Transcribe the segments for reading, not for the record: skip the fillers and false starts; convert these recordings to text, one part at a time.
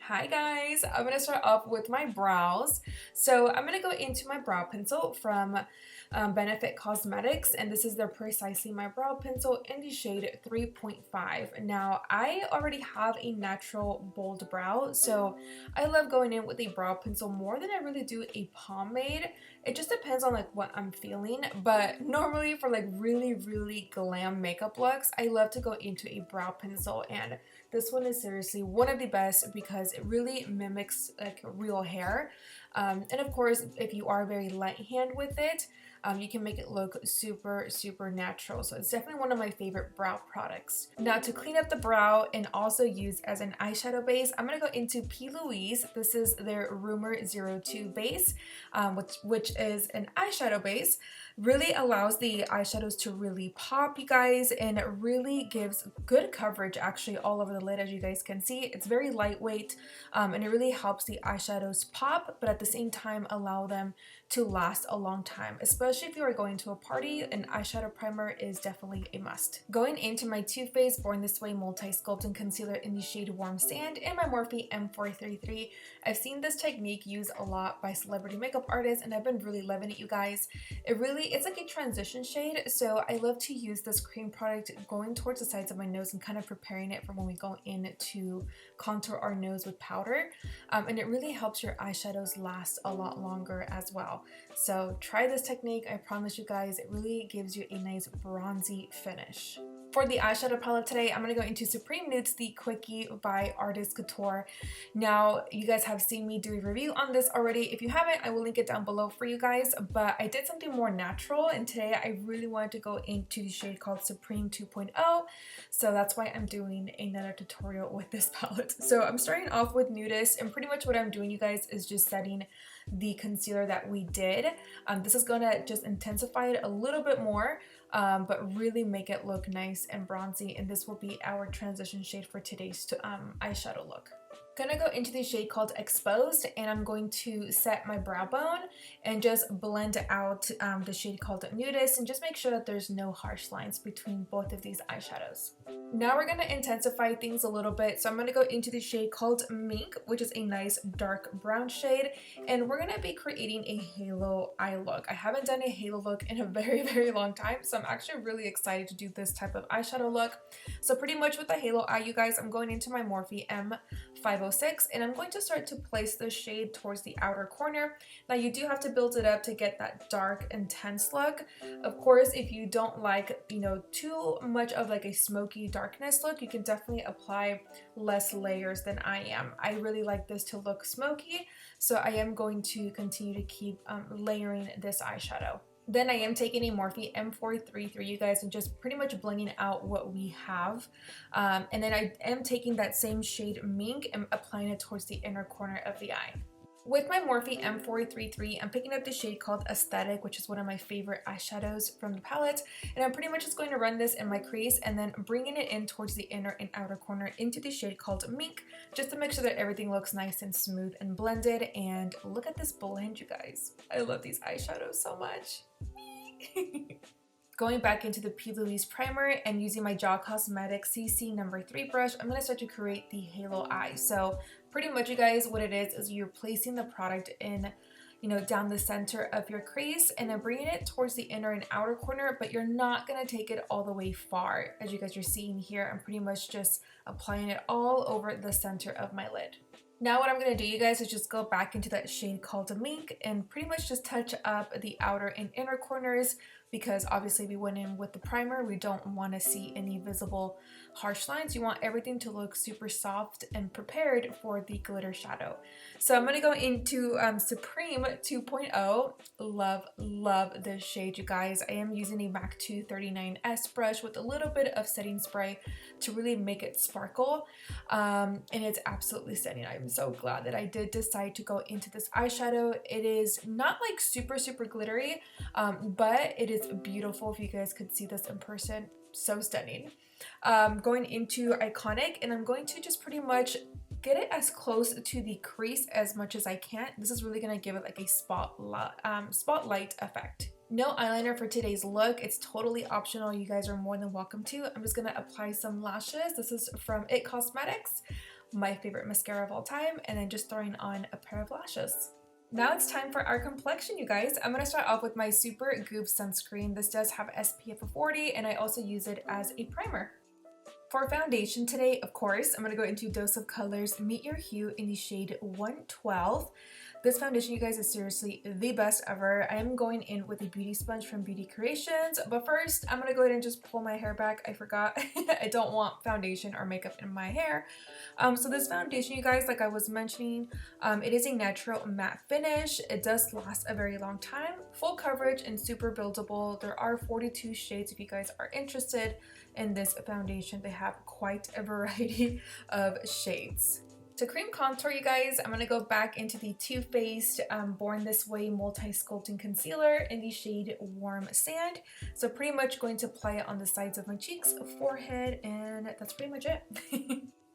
Hi guys, I'm going to start off with my brows. So I'm going to go into my brow pencil from Benefit Cosmetics, and this is their Precisely My Brow Pencil in the shade 3.5. Now I already have a natural bold brow, so I love going in with a brow pencil more than I really do a pomade. It just depends on like what I'm feeling, but normally for like really glam makeup looks, I love to go into a brow pencil, and this one is seriously one of the best because it really mimics like real hair. And of course, if you are very light hand with it, you can make it look super natural. So it's definitely one of my favorite brow products. Now to clean up the brow and also use as an eyeshadow base, I'm going to go into P. Louise. This is their Rumor 02 base, which is an eyeshadow base. Really allows the eyeshadows to really pop, you guys, and it really gives good coverage actually all over the lid. As you guys can see, it's very lightweight, and it really helps the eyeshadows pop, but at the same time allow them to last a long time. Especially if you are going to a party, an eyeshadow primer is definitely a must. Going into my Too Faced Born This Way Multi-Sculpting Concealer in the shade Warm Sand and my Morphe M433. I've seen this technique used a lot by celebrity makeup artists, and I've been really loving it, you guys. It's like a transition shade, so I love to use this cream product going towards the sides of my nose and kind of preparing it for when we go in to contour our nose with powder, and it really helps your eyeshadows last a lot longer as well. So try this technique. I promise you guys, it really gives you a nice bronzy finish. For the eyeshadow palette today, I'm going to go into Supreme Nudes The Quickie by Artist Couture. Now, you guys have seen me do a review on this already. If you haven't, I will link it down below for you guys, but I did something more natural, and today I really wanted to go into the shade called Supreme 2.0, so that's why I'm doing another tutorial with this palette. So I'm starting off with Nudist, and pretty much what I'm doing, you guys, is just setting the concealer that we did. This is going to just intensify it a little bit more, but really make it look nice and bronzy, and this will be our transition shade for today's eyeshadow look. Gonna go into the shade called Exposed, and I'm going to set my brow bone and just blend out the shade called Nudist, and just make sure that there's no harsh lines between both of these eyeshadows. Now we're gonna intensify things a little bit, so I'm gonna go into the shade called Mink, which is a nice dark brown shade, and we're gonna be creating a halo eye look. I haven't done a halo look in a very long time, so I'm actually really excited to do this type of eyeshadow look. So pretty much with the halo eye, you guys, I'm going into my Morphe M506, and I'm going to start to place the shade towards the outer corner. Now you do have to build it up to get that dark, intense look. Of course, if you don't like, you know, too much of like a smoky darkness look, you can definitely apply less layers than I am. I really like this to look smoky, so I am going to continue to keep layering this eyeshadow. Then I am taking a Morphe M433, you guys, and just pretty much blending out what we have. And then I am taking that same shade Mink and applying it towards the inner corner of the eye. With my Morphe M433, I'm picking up the shade called Aesthetic, which is one of my favorite eyeshadows from the palette. And I'm pretty much just going to run this in my crease and then bringing it in towards the inner and outer corner into the shade called Mink, just to make sure that everything looks nice and smooth and blended. And look at this blend, you guys. I love these eyeshadows so much. Going back into the P. Louise primer and using my Jaw Cosmetics CC number 3 brush, I'm going to start to create the halo eye. So pretty much, you guys, what it is you're placing the product in, you know, down the center of your crease and then bringing it towards the inner and outer corner, but you're not going to take it all the way far. As you guys are seeing here, I'm pretty much just applying it all over the center of my lid. Now what I'm going to do, you guys, is just go back into that shade called Mink and pretty much just touch up the outer and inner corners, because obviously we went in with the primer. We don't want to see any visible harsh lines. You want everything to look super soft and prepared for the glitter shadow. So I'm going to go into Supreme 2.0. Love this shade, you guys. I am using a MAC 239S brush with a little bit of setting spray to really make it sparkle, and it's absolutely stunning. I'm so glad that I did decide to go into this eyeshadow. It is not like super glittery, but it is beautiful. If you guys could see this in person, so stunning. Going into Iconic, and I'm going to just pretty much get it as close to the crease as much as I can. This is really going to give it like a spotlight effect. No eyeliner for today's look. It's totally optional. You guys are more than welcome to. I'm just going to apply some lashes. This is from It Cosmetics. my favorite mascara of all time, and then just throwing on a pair of lashes. Now it's time for our complexion, you guys. I'm going to start off with my Super Goop sunscreen. This does have SPF of 40, and I also use it as a primer. For foundation today, of course, I'm going to go into Dose of Colors Meet Your Hue in the shade 112. This foundation, you guys, is seriously the best ever. I am going in with a beauty sponge from Beauty Creations, but first I'm going to go ahead and just pull my hair back. I forgot. I don't want foundation or makeup in my hair. So this foundation, you guys, like I was mentioning, it is a natural matte finish. It does last a very long time. Full coverage and super buildable. There are 42 shades if you guys are interested in this foundation. They have quite a variety of shades. To cream contour, you guys, I'm going to go back into the Too Faced Born This Way Multi-Sculpting Concealer in the shade Warm Sand. So pretty much going to apply it on the sides of my cheeks, forehead, and that's pretty much it.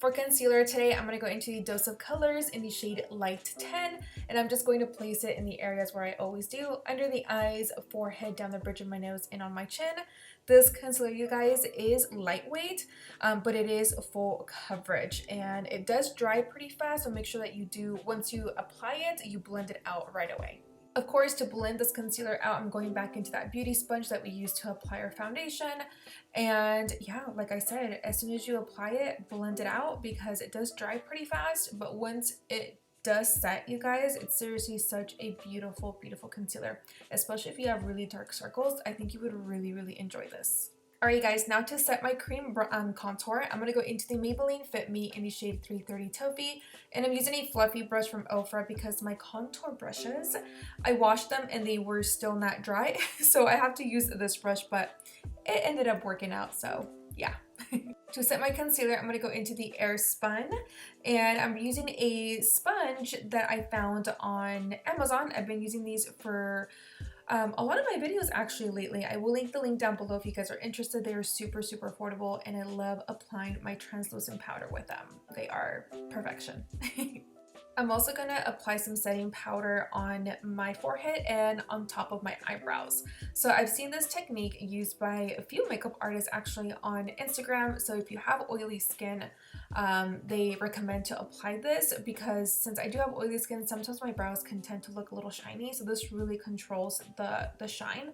For concealer today, I'm going to go into the Dose of Colors in the shade Light 10, and I'm just going to place it in the areas where I always do, under the eyes, forehead, down the bridge of my nose, and on my chin. This concealer, you guys, is lightweight, but it is full coverage, and it does dry pretty fast, so make sure that you do, once you apply it, you blend it out right away. Of course, to blend this concealer out, I'm going back into that beauty sponge that we used to apply our foundation. And yeah, like I said, as soon as you apply it, blend it out because it does dry pretty fast. But once it does set, you guys, it's seriously such a beautiful, beautiful concealer. Especially if you have really dark circles, I think you would really, really enjoy this. Alright guys, now to set my cream contour, I'm going to go into the Maybelline Fit Me in the shade 330 Toffee, and I'm using a fluffy brush from Ofra because my contour brushes, I washed them and they were still not dry, so I have to use this brush, but it ended up working out, so yeah. To set my concealer, I'm going to go into the Air Spun, and I'm using a sponge that I found on Amazon. I've been using these for a lot of my videos actually lately. I will link the link down below if you guys are interested. They are super, super affordable, and I love applying my translucent powder with them. They are perfection. I'm also going to apply some setting powder on my forehead and on top of my eyebrows. So I've seen this technique used by a few makeup artists actually on Instagram. So if you have oily skin, they recommend to apply this because since I do have oily skin, sometimes my brows can tend to look a little shiny. So this really controls the shine.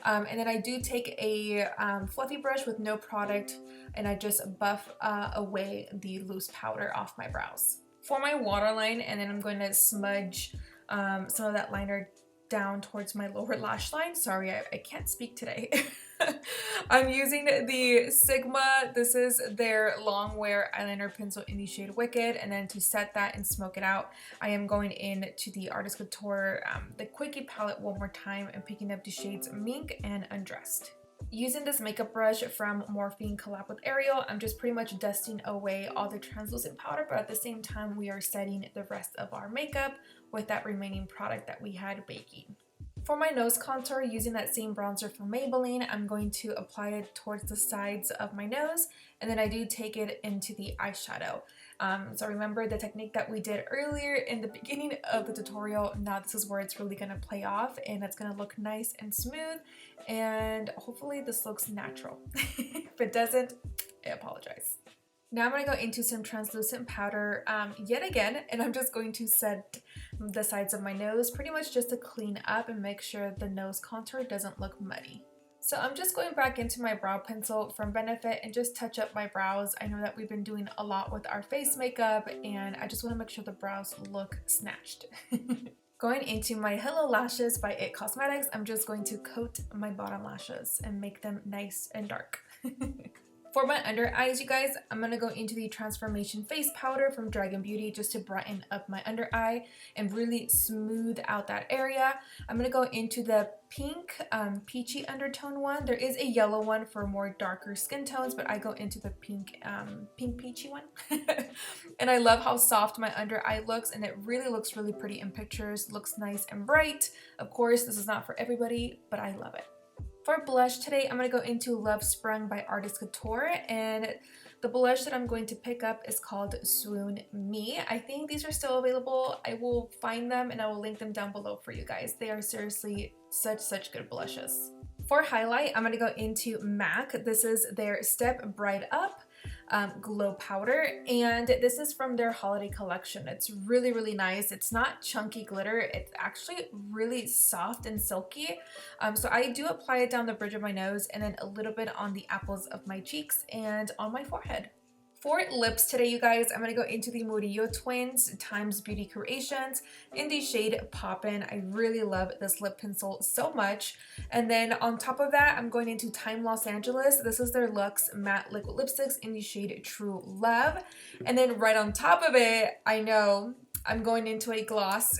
And then I do take a fluffy brush with no product, and I just buff away the loose powder off my brows. For my waterline, and then I'm going to smudge some of that liner down towards my lower lash line. Sorry, I can't speak today. I'm using the Sigma. This is their long wear eyeliner pencil in the shade Wicked, and then to set that and smoke it out, I am going in to the Artist Couture, the Quickie palette one more time and picking up the shades Mink and Undressed. Using this makeup brush from Morphine collab with Ariel, I'm just pretty much dusting away all the translucent powder, but at the same time we are setting the rest of our makeup with that remaining product that we had baking. For my nose contour, using that same bronzer from Maybelline, I'm going to apply it towards the sides of my nose, and then I do take it into the eyeshadow. So remember the technique that we did earlier in the beginning of the tutorial. Now this is where it's really going to play off, and it's going to look nice and smooth, and hopefully this looks natural. If it doesn't, I apologize. Now I'm going to go into some translucent powder yet again, and I'm just going to set the sides of my nose pretty much just to clean up and make sure the nose contour doesn't look muddy. So I'm just going back into my brow pencil from Benefit and just touch up my brows. I know that we've been doing a lot with our face makeup, and I just want to make sure the brows look snatched. Going into my Hello Lashes by IT Cosmetics, I'm just going to coat my bottom lashes and make them nice and dark. For my under eyes, you guys, I'm going to go into the Transformation Face Powder from Dragon Beauty just to brighten up my under eye and really smooth out that area. I'm going to go into the pink peachy undertone one. There is a yellow one for more darker skin tones, but I go into the pink peachy one. And I love how soft my under eye looks, and it really looks really pretty in pictures. Looks nice and bright. Of course, this is not for everybody, but I love it. For blush today, I'm going to go into Love Sprung by Artist Couture, and the blush that I'm going to pick up is called Swoon Me. I think these are still available. I will find them and I will link them down below for you guys. They are seriously such good blushes. For highlight, I'm going to go into MAC. This is their Step Bright Up. glow powder, and this is from their holiday collection. It's really, really nice. It's not chunky glitter. It's actually really soft and silky. So I do apply it down the bridge of my nose and then a little bit on the apples of my cheeks and on my forehead. For lips today, you guys, I'm going to go into the Murillo Twins Times Beauty Creations in the shade Poppin'. I really love this lip pencil so much. And then on top of that, I'm going into Time Los Angeles. This is their Luxe Matte Liquid Lipsticks in the shade True Love. And then right on top of it, I know I'm going into a gloss.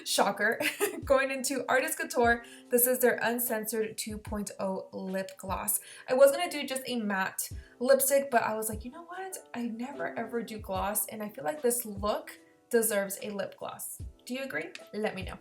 Shocker. Going into Artist Couture. This is their Uncensored 2.0 lip gloss. I was going to do just a matte lipstick, but I was like, you know what? I never ever do gloss, and I feel like this look deserves a lip gloss. Do you agree? Let me know.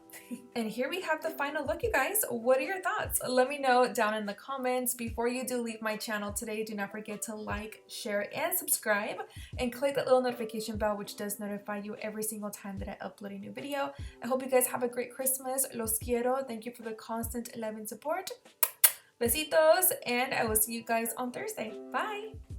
And here we have the final look, you guys. What are your thoughts? Let me know down in the comments. Before you do leave my channel today, do not forget to like, share, and subscribe, and click that little notification bell, which does notify you every single time that I upload a new video. I hope you guys have a great Christmas. Los quiero. Thank you for the constant love and support. Besitos, and I will see you guys on Thursday. Bye!